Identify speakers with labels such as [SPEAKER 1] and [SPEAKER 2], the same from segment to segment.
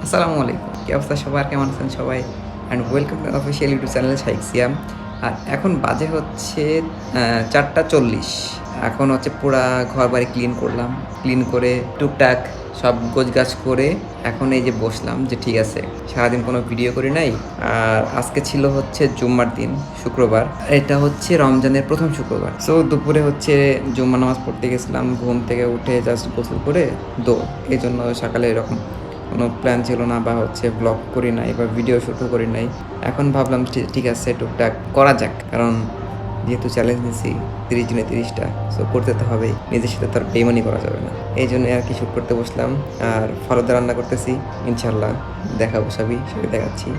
[SPEAKER 1] আসসালামু আলাইকুম। কি অবস্থা সবার? কেমন আছেন সবাই? And welcome to official YouTube channel Shaikh Siam. আর এখন বাজে হচ্ছে ৪টা ৪০। এখন হচ্ছে পুরা ঘরবাড়ি ক্লিন করলাম। ক্লিন করে টুকটাক সব গোছগাছ করে এখন এই যে বসলাম যে ঠিক আছে, সারাদিন কোনো ভিডিও করি নাই। আর আজকে ছিল হচ্ছে জুম্মার দিন, শুক্রবার। এটা হচ্ছে রমজানের প্রথম শুক্রবার। সো দুপুরে হচ্ছে জুম্মা নামাজ পড়তে গেছিলাম। ঘুম থেকে উঠে জাস্ট গোসল করে এই জন্য সকালে এরকম কোনো প্ল্যান ছিল না বা হচ্ছে ব্লগ করি নাই বা ভিডিও শ্যুটও করি নাই। এখন ভাবলাম ঠিক আছে টুকটাক করা যাক, কারণ যেহেতু চ্যালেঞ্জ নিয়েছি 30 দিনে 30টা, সো করতে তো হবেই। নিজের সাথে তো আর বেইমানি করা যাবে না। এই জন্য আর কি শ্যুট করতে বসলাম। আর ফলদা রান্না করতেছি, ইনশাল্লাহ দেখাবো সবই, সেটা দেখাচ্ছি।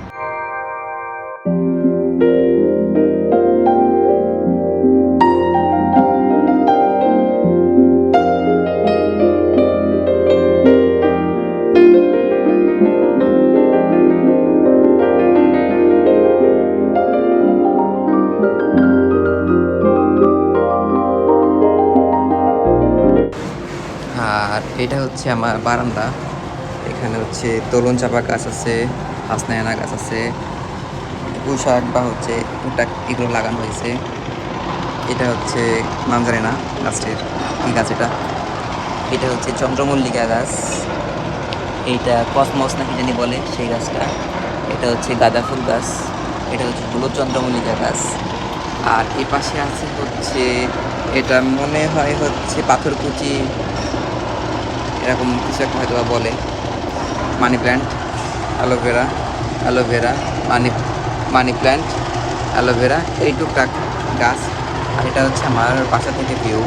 [SPEAKER 1] আর এটা হচ্ছে আমার বারান্দা। এখানে হচ্ছে তরুণ চাপা গাছ আছে, হাসনায়না গাছ আছে, পুঁই শাক বা হচ্ছে টুকটাক এগুলো লাগানো হয়েছে। এটা হচ্ছে মানজারেনা গাছের কি গাছ এটা? এটা হচ্ছে চন্দ্রমল্লিকা গাছ। এইটা কসমস না কি জানি বলে সেই গাছটা। এটা হচ্ছে গাঁদা ফুল গাছ। এটা হচ্ছে হলুদ চন্দ্রমল্লিকা গাছ। আর এ পাশে আছে হচ্ছে, এটা মনে হয় হচ্ছে পাথরকুচি, এরকম কিছু একটা হয়তো বা বলে। মানি প্ল্যান্ট, অ্যালোভেরা, অ্যালোভেরা, মানি মানি প্ল্যান্ট, অ্যালোভেরা, এই টুকটাক গাছ। আর এটা হচ্ছে আমার বাসা থেকে ভিউ।